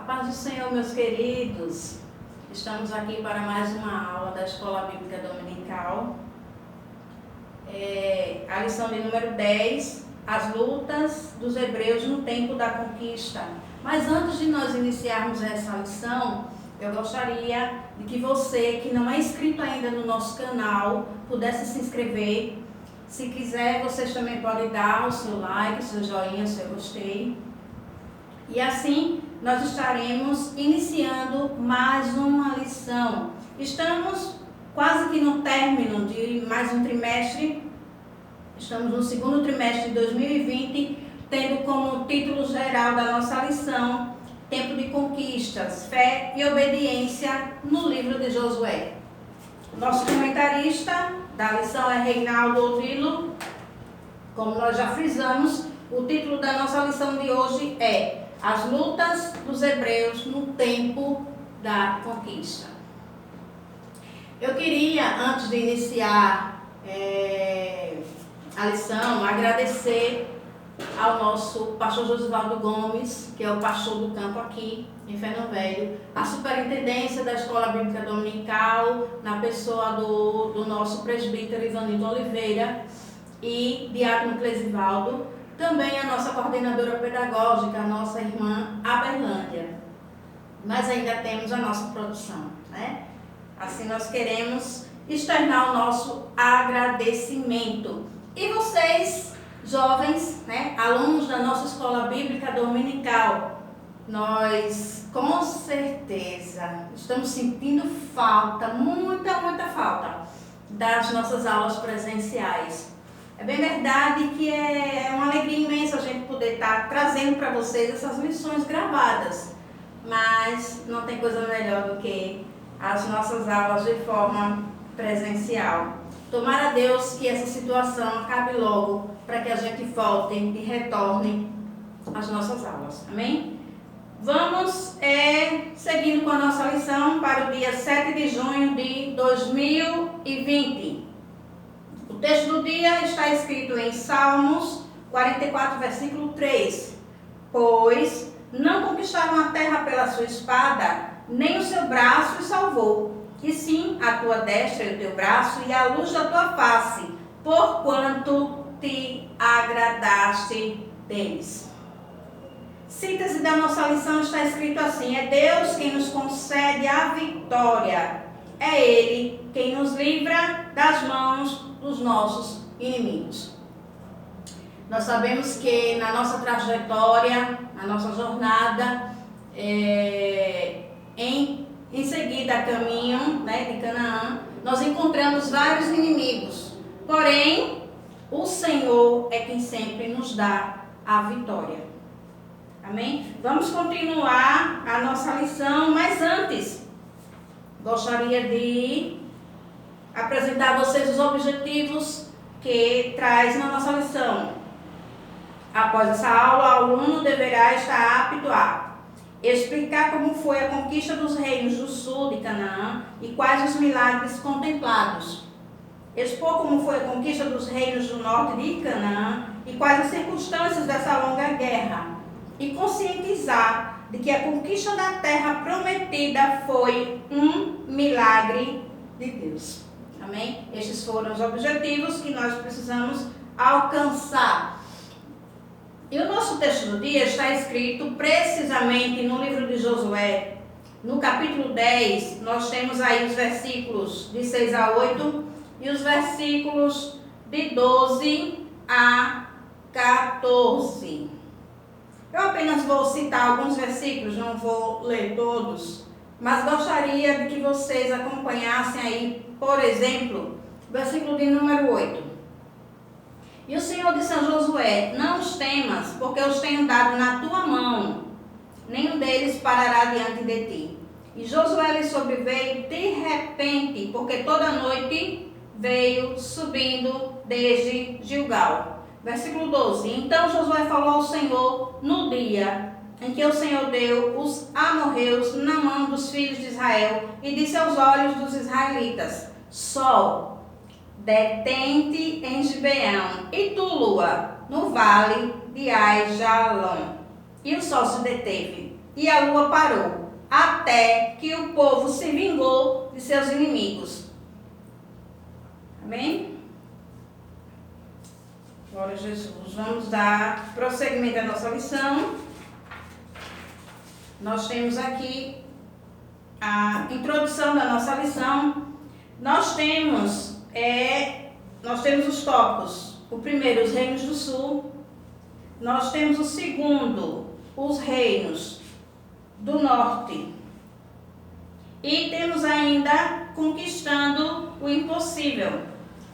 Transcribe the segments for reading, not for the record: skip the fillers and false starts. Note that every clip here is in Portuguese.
paz do Senhor, meus queridos. Estamos aqui para mais uma aula da Escola Bíblica Dominical. A lição de número 10, as lutas dos hebreus no tempo da conquista. Mas antes de nós iniciarmos essa lição, eu gostaria de que você, que não é inscrito ainda no nosso canal, pudesse se inscrever. Se quiser, vocês também podem dar o seu like, o seu joinha, o seu gostei. E assim, nós estaremos iniciando mais uma lição. Estamos quase que no término de mais um trimestre. Estamos no segundo trimestre de 2020, tendo como título geral da nossa lição Tempo de Conquistas, Fé e Obediência no livro de Josué. Nosso comentarista da lição é Reinaldo Odilo. Como nós já frisamos, o título da nossa lição de hoje é As lutas dos hebreus no tempo da conquista. Eu queria, antes de iniciar a lição, agradecer ao nosso pastor Josivaldo Gomes, que é o pastor do campo aqui em Feno Velho, a superintendência da Escola Bíblica Dominical, na pessoa do nosso presbítero Ivanildo Oliveira e diácono Clesivaldo, também a nossa coordenadora pedagógica, a nossa irmã Aberlândia. Mas ainda temos a nossa produção, né? Assim nós queremos externar o nosso agradecimento. E vocês, jovens, né, alunos da nossa Escola Bíblica Dominical, nós com certeza estamos sentindo falta, muita falta das nossas aulas presenciais. É bem verdade que é uma alegria imensa a gente poder estar trazendo para vocês essas lições gravadas, mas não tem coisa melhor do que as nossas aulas de forma presencial. Tomara a Deus que essa situação acabe logo, para que a gente volte e retorne às nossas aulas. Amém? Vamos seguindo com a nossa lição para o dia 7 de junho de 2020. O texto do dia está escrito em Salmos 44, versículo 3. Pois não conquistaram a terra pela sua espada, nem o seu braço os salvou, e sim a tua destra e o teu braço e a luz da tua face, porquanto te agradaste deles. Síntese da nossa lição está escrito assim: é Deus quem nos concede a vitória, é Ele quem nos livra das mãos dos nossos inimigos. Nós sabemos que na nossa trajetória, na nossa jornada, em seguida a caminho, né, de Canaã, nós encontramos vários inimigos. Porém, o Senhor é quem sempre nos dá a vitória. Amém? Vamos continuar a nossa lição, mas antes, gostaria de apresentar a vocês os objetivos que traz na nossa lição. Após essa aula, o aluno deverá estar apto a explicar como foi a conquista dos reinos do sul de Canaã e quais os milagres contemplados. Expor como foi a conquista dos reinos do norte de Canaã e quais as circunstâncias dessa longa guerra. E conscientizar de que a conquista da terra prometida foi um milagre de Deus. Amém? Estes foram os objetivos que nós precisamos alcançar. E o nosso texto do dia está escrito precisamente no livro de Josué. No capítulo 10, nós temos aí os versículos de 6 a 8 e os versículos de 12 a 14. Eu apenas vou citar alguns versículos, não vou ler todos, mas gostaria de que vocês acompanhassem aí, por exemplo, o versículo de número 8. E o Senhor disse a Josué: não os temas, porque eu os tenho dado na tua mão, nenhum deles parará diante de ti. E Josué lhe sobreveio de repente, porque toda noite veio subindo desde Gilgal. Versículo 12. Então Josué falou ao Senhor no dia em que o Senhor deu os amorreus na mão dos filhos de Israel, e disse aos olhos dos israelitas: Sol, detente em Gibeão, e tu, lua, no vale de Aijalon. E o sol se deteve. e a lua parou, até que o povo se vingou de seus inimigos. Amém? Glória a Jesus. Vamos dar prosseguimento à nossa lição. Nós temos aqui a introdução da nossa lição. Nós temos os tópicos. O primeiro, os reinos do sul. Nós temos o segundo, os reinos do norte. E temos ainda conquistando o impossível.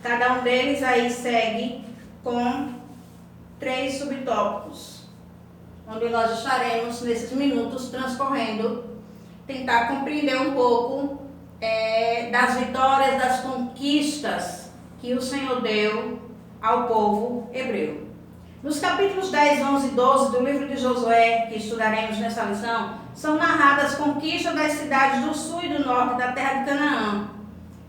Cada um deles aí segue com 3 subtópicos, onde nós estaremos nesses minutos transcorrendo, tentar compreender um pouco das vitórias, das conquistas que o Senhor deu ao povo hebreu. Nos capítulos 10, 11 e 12 do livro de Josué, que estudaremos nessa lição, são narradas as conquistas das cidades do sul e do norte da terra de Canaã.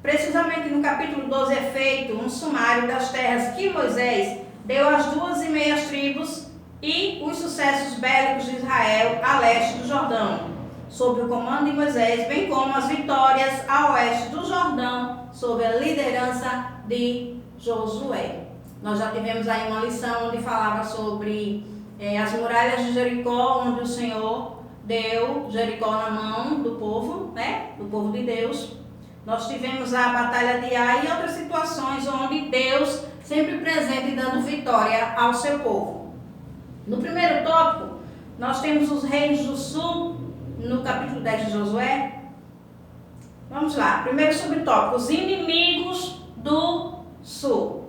Precisamente no capítulo 12 é feito um sumário das terras que Moisés deu às 2,5 tribos e os sucessos bélicos de Israel a leste do Jordão, sob o comando de Moisés, bem como as vitórias a oeste do Jordão, sob a liderança de Josué. Nós já tivemos aí uma lição onde falava sobre as muralhas de Jericó, onde o Senhor deu Jericó na mão do povo, do povo de Deus. Nós tivemos a batalha de Ai e outras situações onde Deus sempre presente e dando vitória ao seu povo. No primeiro tópico, nós temos os reinos do sul, no capítulo 10 de Josué. Vamos lá, primeiro subtópico, os inimigos do sul.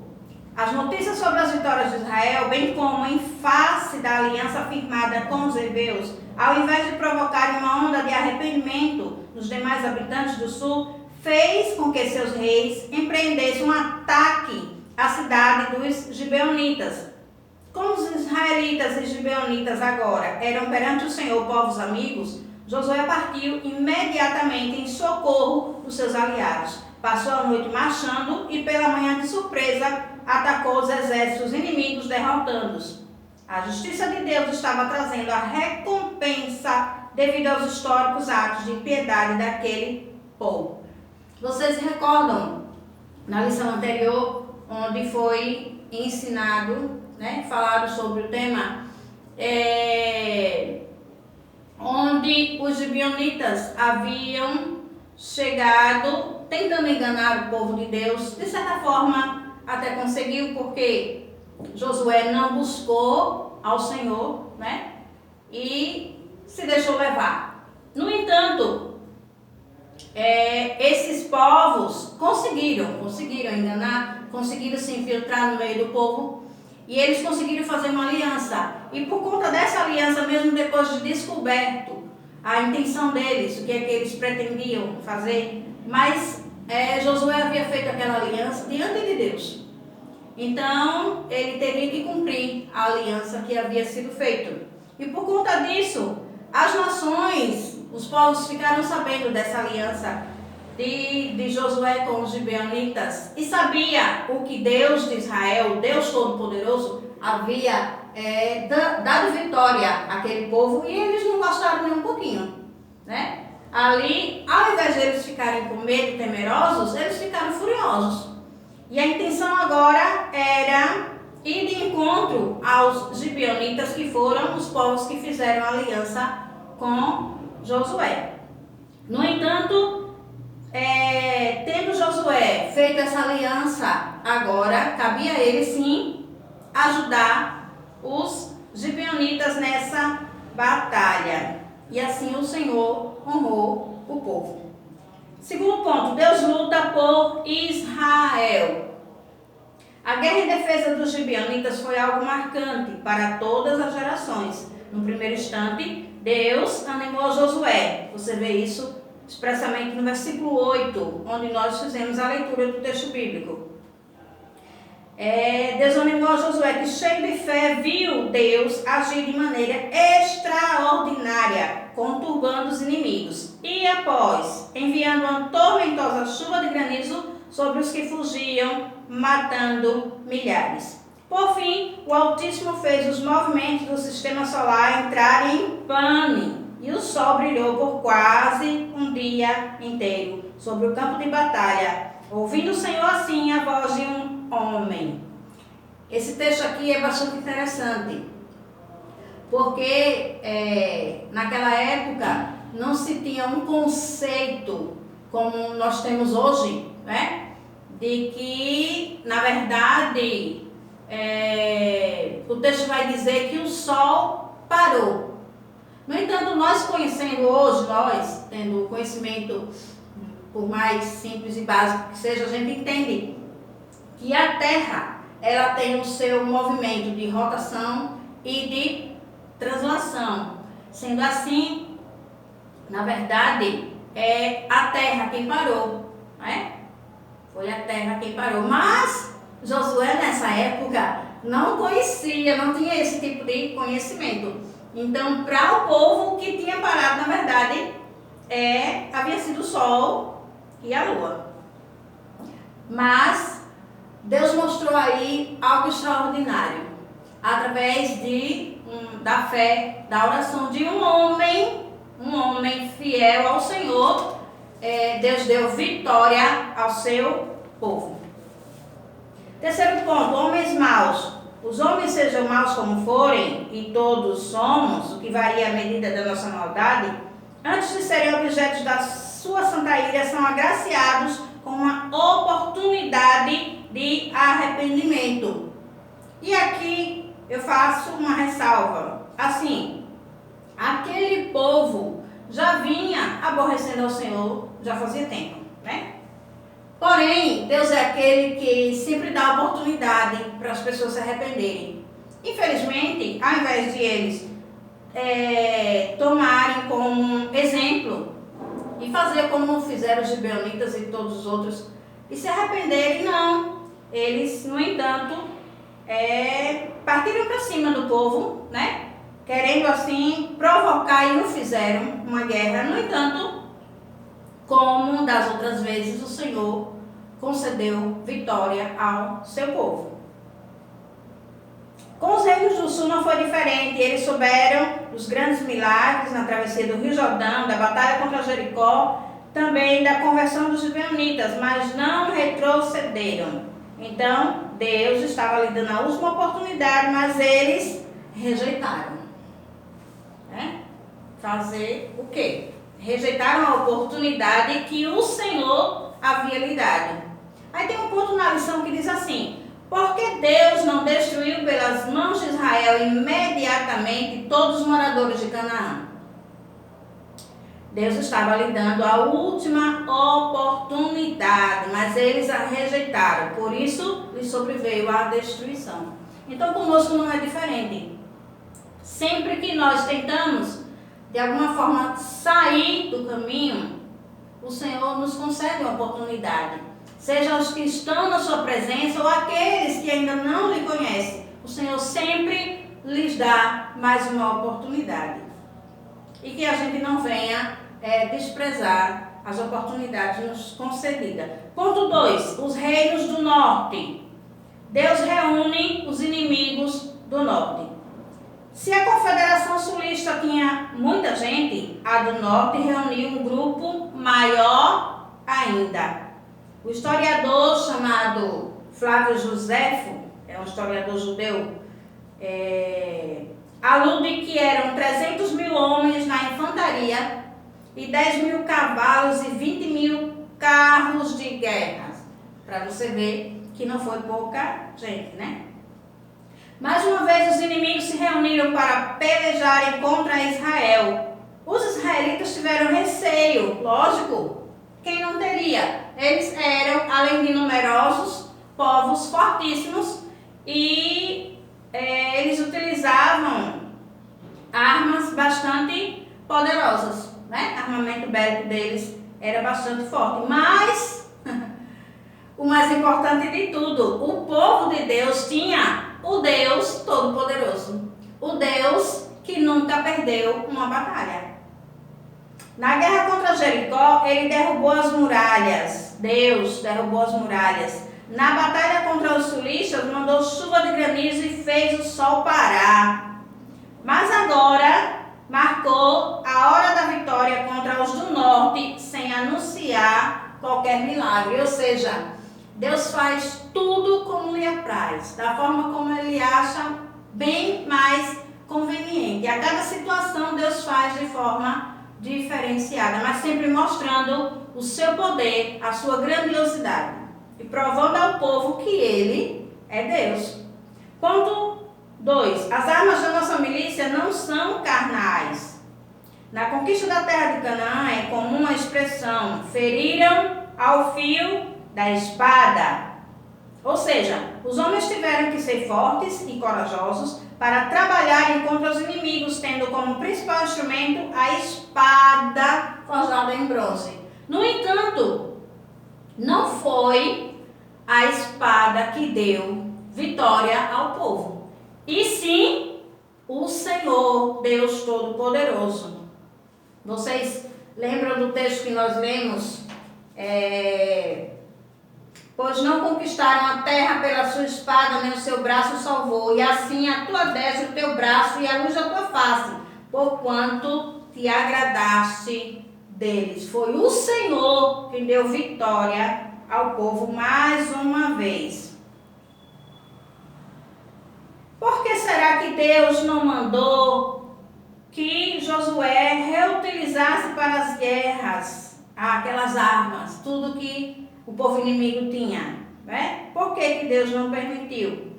As notícias sobre as vitórias de Israel, bem como em face da aliança firmada com os hebreus, ao invés de provocarem uma onda de arrependimento nos demais habitantes do sul, fez com que seus reis empreendessem um ataque à cidade dos gibeonitas. Como os israelitas e gibeonitas agora eram perante o Senhor povos amigos, Josué partiu imediatamente em socorro dos seus aliados. Passou a noite marchando e pela manhã de surpresa atacou os exércitos inimigos, derrotando-os. A justiça de Deus estava trazendo a recompensa devido aos históricos atos de impiedade daquele povo. Vocês se recordam na lição anterior, onde foi ensinado, falado sobre o tema, onde os gibeonitas haviam chegado tentando enganar o povo de Deus, de certa forma até conseguiu, porque Josué não buscou ao Senhor, e se deixou levar. No entanto, esses povos conseguiram enganar, conseguiram se infiltrar no meio do povo, e eles conseguiram fazer uma aliança. E por conta dessa aliança, mesmo depois de descoberto a intenção deles, o que é que eles pretendiam fazer, mas Josué havia feito aquela aliança diante de Deus. Então, ele teria que cumprir a aliança que havia sido feita. E por conta disso, as nações, os povos ficaram sabendo dessa aliança de Josué com os gibeonitas e sabia o que Deus de Israel, Deus Todo-Poderoso, havia dado vitória àquele povo, e eles não gostaram nem um pouquinho, Ali, ao invés de eles ficarem com medo e temerosos, eles ficaram furiosos. E a intenção agora era ir de encontro aos gibeonitas, que foram os povos que fizeram aliança com Josué. No entanto, tendo Josué feito essa aliança, agora cabia a ele sim ajudar os gibeonitas nessa batalha. E assim o Senhor honrou o povo. Segundo ponto, Deus luta por Israel. A guerra em defesa dos gibeonitas foi algo marcante para todas as gerações. No primeiro instante, Deus animou Josué. Você vê isso expressamente no versículo 8, onde nós fizemos a leitura do texto bíblico. Deus animou a Josué, que cheio de fé viu Deus agir de maneira extraordinária, conturbando os inimigos. E após, enviando uma tormentosa chuva de granizo sobre os que fugiam, matando milhares. Por fim, o Altíssimo fez os movimentos do sistema solar entrarem em pane, e os quase um dia inteiro sobre o campo de batalha, ouvindo o Senhor assim a voz de um homem. Esse texto aqui é bastante interessante, porque naquela época não se tinha um conceito como nós temos hoje, né? De que, na verdade, o texto vai dizer que o sol parou. No entanto, nós conhecendo hoje, nós tendo conhecimento, por mais simples e básico que seja, a gente entende que a Terra, ela tem o seu movimento de rotação e de translação. Sendo assim, na verdade, é a Terra quem parou, né? Foi a Terra quem parou. Mas Josué, nessa época, não conhecia, não tinha esse tipo de conhecimento. Então, para o povo, o que tinha parado, na verdade, havia sido o Sol e a Lua. Mas Deus mostrou aí algo extraordinário, através da fé, da oração de um homem fiel ao Senhor. Deus deu vitória ao seu povo. Terceiro ponto, homens maus. Os homens sejam maus como forem, e todos somos, o que varia à medida da nossa maldade, antes de serem objetos da sua santa ira, são agraciados com uma oportunidade de arrependimento. E aqui eu faço uma ressalva. Assim, aquele povo já vinha aborrecendo ao Senhor, já fazia tempo, né? Porém, Deus é aquele que sempre dá oportunidade para as pessoas se arrependerem. Infelizmente, ao invés de eles tomarem como exemplo e fazer como fizeram os gibeonitas e todos os outros, e se arrependerem, não. Eles, no entanto, partiram para cima do povo, né? Querendo assim provocar, e não fizeram uma guerra. No entanto, como das outras vezes, o Senhor concedeu vitória ao seu povo. Com os reinos do sul não foi diferente. Eles souberam os grandes milagres na travessia do Rio Jordão, da batalha contra Jericó, também da conversão dos gibeonitas, mas não retrocederam. Então, Deus estava lhe dando a última oportunidade, mas eles rejeitaram. Fazer o quê? Rejeitaram a oportunidade que o Senhor havia lhe dado. Aí tem um ponto na lição que diz assim: porque Deus não destruiu pelas mãos de Israel imediatamente todos os moradores de Canaã? Deus estava lhe dando a última oportunidade, mas eles a rejeitaram. Por isso, lhe sobreveio a destruição. Então, conosco não é diferente. Sempre que nós tentamos, de alguma forma, sair do caminho, o Senhor nos concede uma oportunidade. Seja os que estão na sua presença ou aqueles que ainda não lhe conhecem, o Senhor sempre lhes dá mais uma oportunidade. E que a gente não venha desprezar as oportunidades nos concedidas. Ponto 2. Os reinos do norte. Deus reúne os inimigos do norte. Se a Confederação Sulista tinha muita gente, a do norte reuniu um grupo maior ainda. O historiador chamado Flávio Joséfo, é um historiador judeu, alude que eram 300 mil homens na infantaria e 10 mil cavalos e 20 mil carros de guerra. Para você ver que não foi pouca gente, né? Mais uma vez os inimigos se reuniram para pelejarem contra Israel. Os israelitas tiveram receio, lógico, quem não teria? Eles eram, além de numerosos, povos fortíssimos e eles utilizavam armas bastante poderosas, né? O armamento bélico deles era bastante forte, mas o mais importante de tudo, o povo de Deus tinha o Deus Todo-Poderoso, o Deus que nunca perdeu uma batalha. Na guerra contra Jericó, ele derrubou as muralhas. Deus derrubou as muralhas. Na batalha contra os sulistas, mandou chuva de granizo e fez o sol parar. Mas agora marcou a hora da vitória contra volte sem anunciar qualquer milagre. Ou seja, Deus faz tudo como lhe apraz, da forma como Ele acha bem mais conveniente. A cada situação Deus faz de forma diferenciada, mas sempre mostrando o seu poder, a sua grandiosidade e provando ao povo que Ele é Deus. Ponto 2. As armas da nossa milícia não são carnais. Na conquista da terra de Canaã é comum a expressão: feriram ao fio da espada. Ou seja, os homens tiveram que ser fortes e corajosos para trabalharem contra os inimigos, tendo como principal instrumento a espada forjada em bronze. No entanto, não foi a espada que deu vitória ao povo, e sim o Senhor, Deus Todo-Poderoso. Vocês lembram do texto que nós lemos? Pois não conquistaram a terra pela sua espada, nem o seu braço salvou, e assim a tua destra, o teu braço e a luz da tua face, porquanto te agradaste deles. Foi o Senhor que deu vitória ao povo mais uma vez. Por que será que Deus não mandou que Josué reutilizasse para as guerras aquelas armas, tudo que o povo inimigo tinha, né? Por que Deus não permitiu?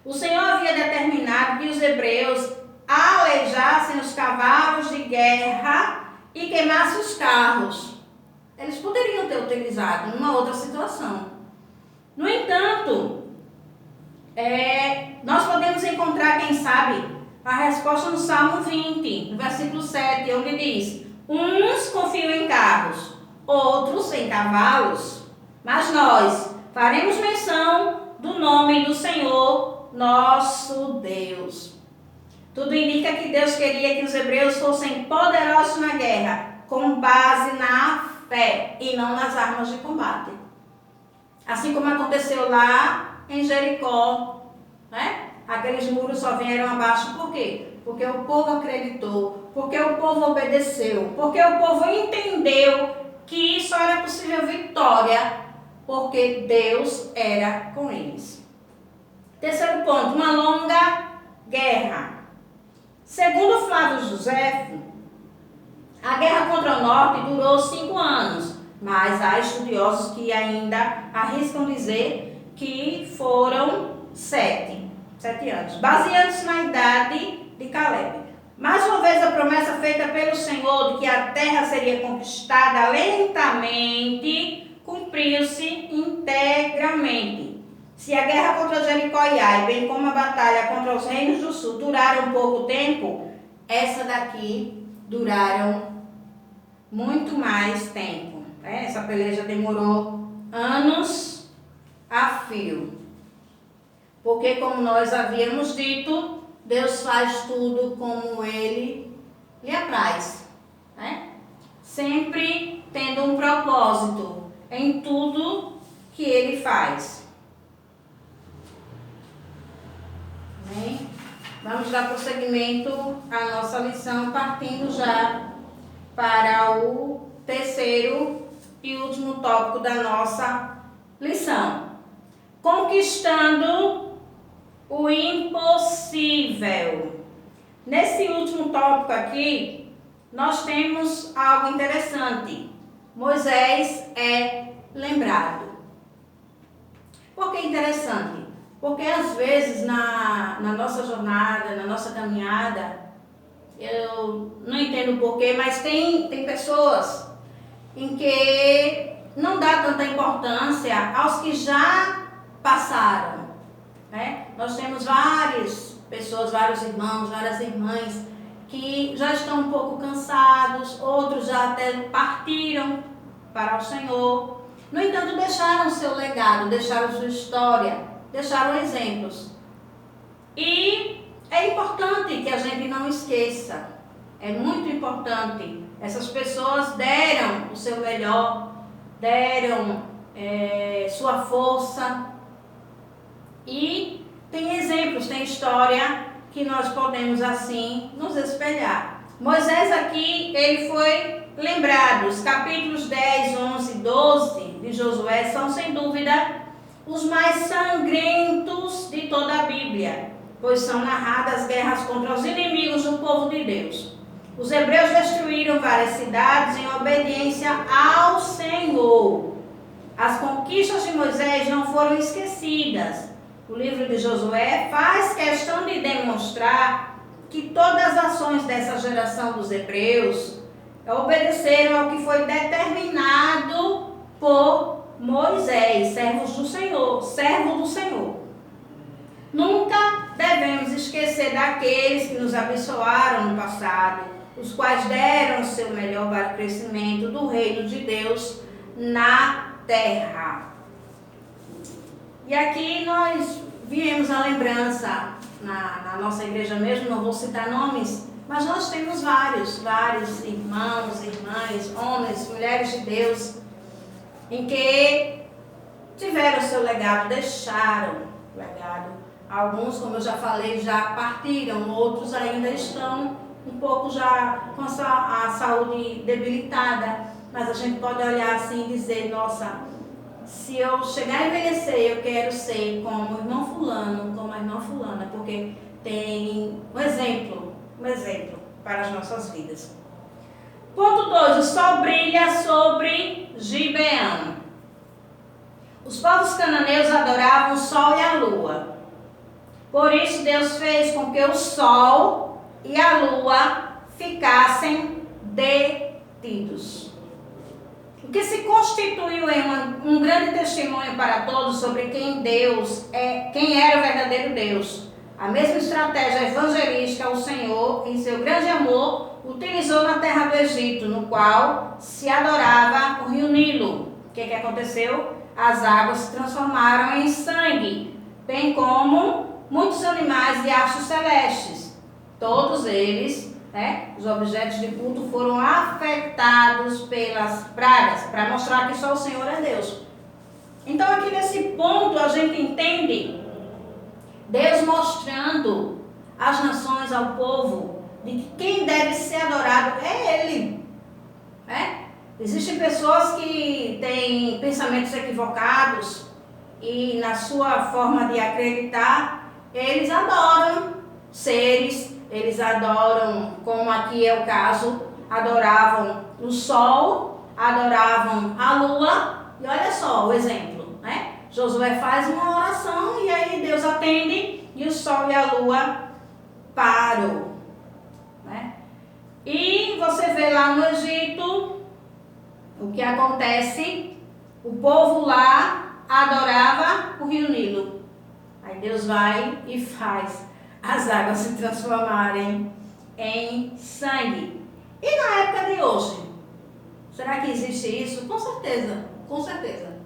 O Senhor havia determinado que os hebreus aleijassem os cavalos de guerra e queimassem os carros. Eles poderiam ter utilizado numa outra situação. No entanto, nós podemos encontrar, quem sabe, a resposta no Salmo 20, no versículo 7, onde diz: uns confiam em carros, outros em cavalos, mas nós faremos menção do nome do Senhor, nosso Deus. Tudo indica que Deus queria que os hebreus fossem poderosos na guerra, com base na fé e não nas armas de combate. Assim como aconteceu lá em Jericó, né? Aqueles muros só vieram abaixo por quê? Porque o povo acreditou, porque o povo obedeceu, porque o povo entendeu que só era possível vitória porque Deus era com eles. Terceiro ponto, uma longa guerra. Segundo Flávio José, a guerra contra o norte durou 5 anos, mas há estudiosos que ainda arriscam dizer que foram 7 anos, baseando-se na idade de Caleb. Mais uma vez, a promessa feita pelo Senhor de que a terra seria conquistada lentamente cumpriu-se integralmente. Se a guerra contra Jericó e Ai, bem como a batalha contra os reinos do sul, duraram pouco tempo, essa daqui duraram muito mais tempo. Essa peleja demorou anos a fio. Porque, como nós havíamos dito, Deus faz tudo como Ele lhe apraz, né? Sempre tendo um propósito em tudo que Ele faz. Bem, vamos dar prosseguimento à nossa lição, partindo já para o terceiro e último tópico da nossa lição. Conquistando o impossível. Nesse último tópico aqui, nós temos algo interessante. Moisés é lembrado. Por que interessante? Porque às vezes na nossa jornada, na nossa caminhada, eu não entendo o porquê, mas tem pessoas em que não dá tanta importância aos que já passaram. Nós temos várias pessoas, vários irmãos, várias irmãs que já estão um pouco cansados, outros já até partiram para o Senhor. No entanto, deixaram seu legado, deixaram sua história, deixaram exemplos. E é importante que a gente não esqueça, é muito importante. Essas pessoas deram o seu melhor, deram sua força. E tem exemplos, tem história que nós podemos assim nos espelhar. Moisés aqui, ele foi lembrado. Os capítulos 10, 11 e 12 de Josué são, sem dúvida, os mais sangrentos de toda a Bíblia, pois são narradas guerras contra os inimigos do povo de Deus. Os hebreus destruíram várias cidades em obediência ao Senhor. As conquistas de Moisés não foram esquecidas. O livro de Josué faz questão de demonstrar que todas as ações dessa geração dos hebreus obedeceram ao que foi determinado por Moisés, servo do Senhor. Nunca devemos esquecer daqueles que nos abençoaram no passado, os quais deram o seu melhor para o crescimento do reino de Deus na terra. E aqui nós viemos a lembrança na nossa igreja mesmo, não vou citar nomes, mas nós temos vários irmãos, irmãs, homens, mulheres de Deus, em que tiveram seu legado, deixaram legado. Alguns, como eu já falei, já partiram, outros ainda estão um pouco já com a saúde debilitada, mas a gente pode olhar assim e dizer, nossa, se eu chegar a envelhecer, eu quero ser como o irmão fulano, como a irmã fulana, porque tem um exemplo para as nossas vidas. Ponto 2, o sol brilha sobre Gibeão. Os povos cananeus adoravam o sol e a lua. Por isso Deus fez com que o sol e a lua ficassem detidos. O que se constituiu em um grande testemunho para todos sobre quem era o verdadeiro Deus. A mesma estratégia evangelística o Senhor, em seu grande amor, utilizou na terra do Egito, no qual se adorava o rio Nilo. O que aconteceu? As águas se transformaram em sangue, bem como muitos animais e astros celestes. Todos eles, os objetos de culto foram afetados pelas pragas, para mostrar que só o Senhor é Deus. Então aqui nesse ponto a gente entende Deus mostrando às nações, ao povo, de que quem deve ser adorado é Ele. Existem pessoas que têm pensamentos equivocados e na sua forma de acreditar, eles adoram seres, eles adoram, como aqui é o caso, adoravam o sol, adoravam a lua, e olha só o exemplo, Josué faz uma oração e aí Deus atende e o sol e a lua param, E você vê lá no Egito o que acontece, o povo lá adorava o rio Nilo. Aí Deus vai e faz as águas se transformarem em sangue. E na época de hoje? Será que existe isso? Com certeza, com certeza.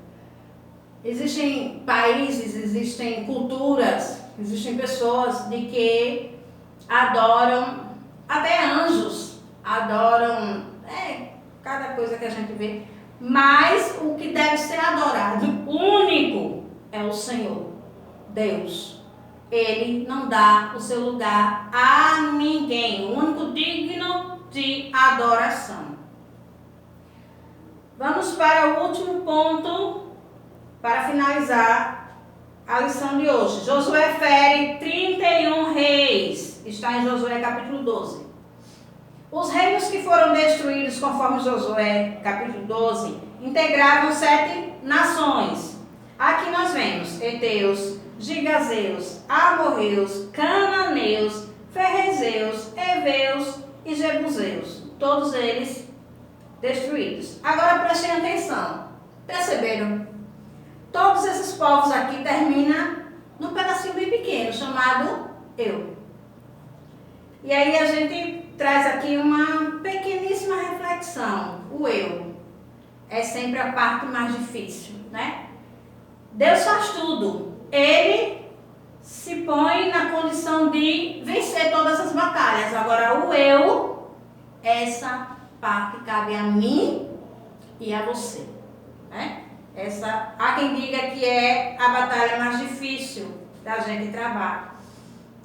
Existem países, existem culturas, existem pessoas de que adoram, até anjos, adoram, cada coisa que a gente vê. Mas o que deve ser adorado, único, é o Senhor, Deus. Ele não dá o seu lugar a ninguém, o único digno de adoração. Vamos para o último ponto, para finalizar a lição de hoje. Josué fere 31 reis, está em Josué capítulo 12. Os reinos que foram destruídos, conforme Josué capítulo 12, integravam 7 nações. Aqui nós vemos heteus, gigazeus, amorreus, cananeus, ferrezeus, heveus e jebuseus. Todos eles destruídos. Agora prestem atenção. Perceberam? Todos esses povos aqui terminam num pedacinho bem pequeno, chamado eu. E aí a gente traz aqui uma pequeníssima reflexão. O eu é sempre a parte mais difícil, Deus faz tudo. Ele se põe na condição de vencer todas as batalhas. Agora o eu, essa parte cabe a mim e a você, há quem diga que é a batalha mais difícil da gente travar.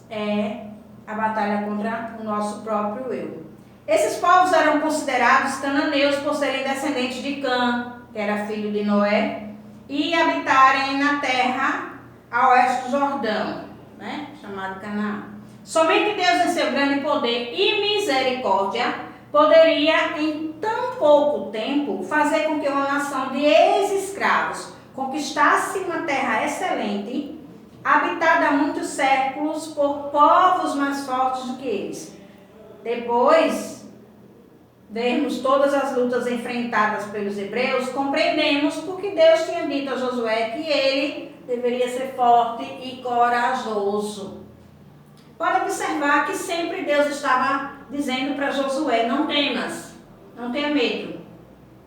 É a batalha contra o nosso próprio eu. Esses povos eram considerados cananeus por serem descendentes de Cã, que era filho de Noé, e habitarem na terra a oeste do Jordão, né? Chamado Canaã. Somente Deus, em seu grande poder e misericórdia, poderia em tão pouco tempo fazer com que uma nação de ex-escravos conquistasse uma terra excelente, habitada há muitos séculos por povos mais fortes do que eles. Depois vermos todas as lutas enfrentadas pelos hebreus, compreendemos porque Deus tinha dito a Josué que ele deveria ser forte e corajoso. Pode observar que sempre Deus estava dizendo para Josué: não temas, não tenha medo,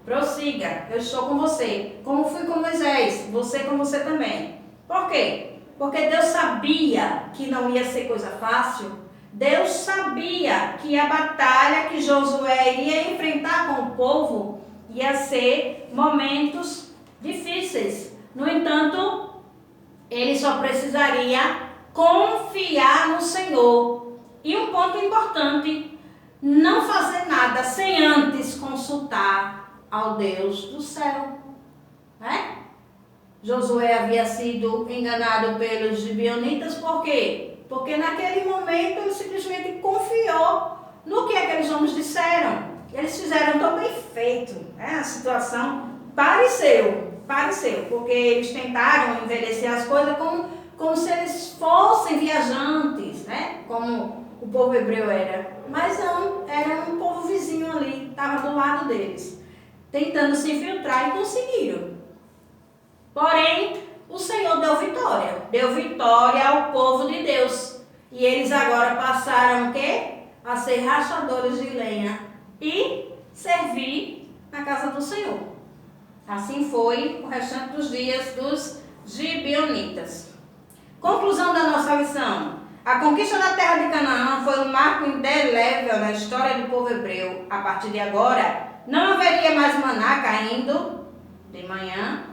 prossiga, eu estou com você. Como fui com Moisés, você com você também. Por quê? Porque Deus sabia que não ia ser coisa fácil. Deus sabia que a batalha que Josué iria enfrentar com o povo ia ser momentos difíceis. No entanto, ele só precisaria confiar no Senhor. E um ponto importante: não fazer nada sem antes consultar ao Deus do céu, né? Josué havia sido enganado pelos gibeonitas, por quê? Porque naquele momento ele simplesmente confiou no que aqueles homens disseram. Eles fizeram tão bem feito, né? A situação pareceu, porque eles tentaram envelhecer as coisas como se eles fossem viajantes, né? Como o povo hebreu era. Mas não, era um povo vizinho ali, estava do lado deles, tentando se infiltrar, e conseguiram. Porém, o Senhor deu vitória ao povo de Deus. E eles agora passaram o quê? A ser rachadores de lenha e servir na casa do Senhor. Assim foi o restante dos dias dos gibeonitas. Conclusão da nossa lição: a conquista da terra de Canaã foi um marco indelével na história do povo hebreu. A partir de agora, não haveria mais maná caindo de manhã,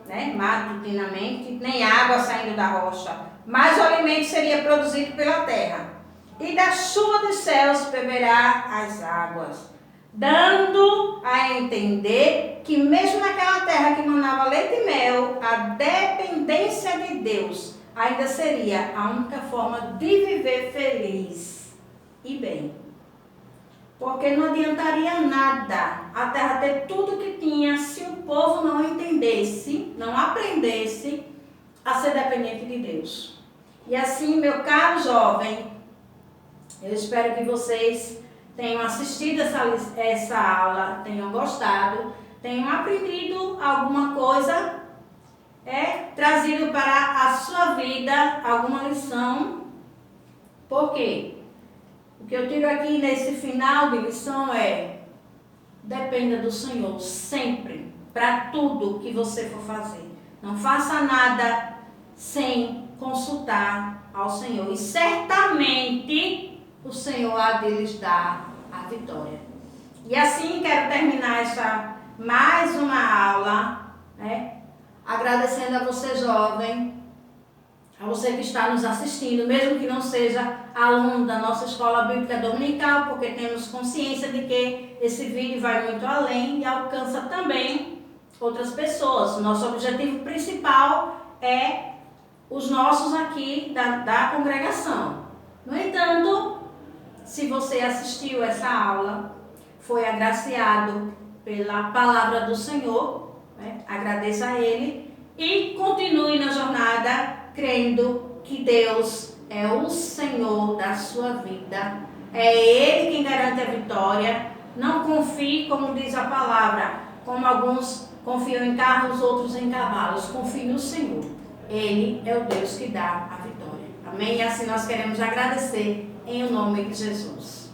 né, matutinamente, nem água saindo da rocha, mas o alimento seria produzido pela terra. E da chuva dos céus beberá as águas, dando a entender que mesmo naquela terra que manava leite e mel, a dependência de Deus ainda seria a única forma de viver feliz e bem. Porque não adiantaria nada a terra ter tudo que tinha se o povo não entendesse, não aprendesse a ser dependente de Deus. E assim, meu caro jovem, eu espero que vocês tenham assistido essa aula, tenham gostado, tenham aprendido alguma coisa, trazido para a sua vida alguma lição. Por quê? O que eu tiro aqui nesse final de lição é: dependa do Senhor sempre, para tudo que você for fazer. Não faça nada sem consultar ao Senhor. E certamente o Senhor há de lhes dar a vitória. E assim quero terminar mais uma aula, agradecendo a você, jovem, a você que está nos assistindo, mesmo que não seja aluno da nossa Escola Bíblica Dominical, porque temos consciência de que esse vídeo vai muito além e alcança também outras pessoas. Nosso objetivo principal é os nossos aqui da congregação. No entanto, se você assistiu essa aula, foi agraciado pela palavra do Senhor, agradeça a Ele e continue na jornada, crendo que Deus é o Senhor da sua vida. É Ele quem garante a vitória. Não confie, como diz a palavra, como alguns confiam em carros, outros em cavalos. Confie no Senhor. Ele é o Deus que dá a vitória. Amém? E assim nós queremos agradecer em nome de Jesus.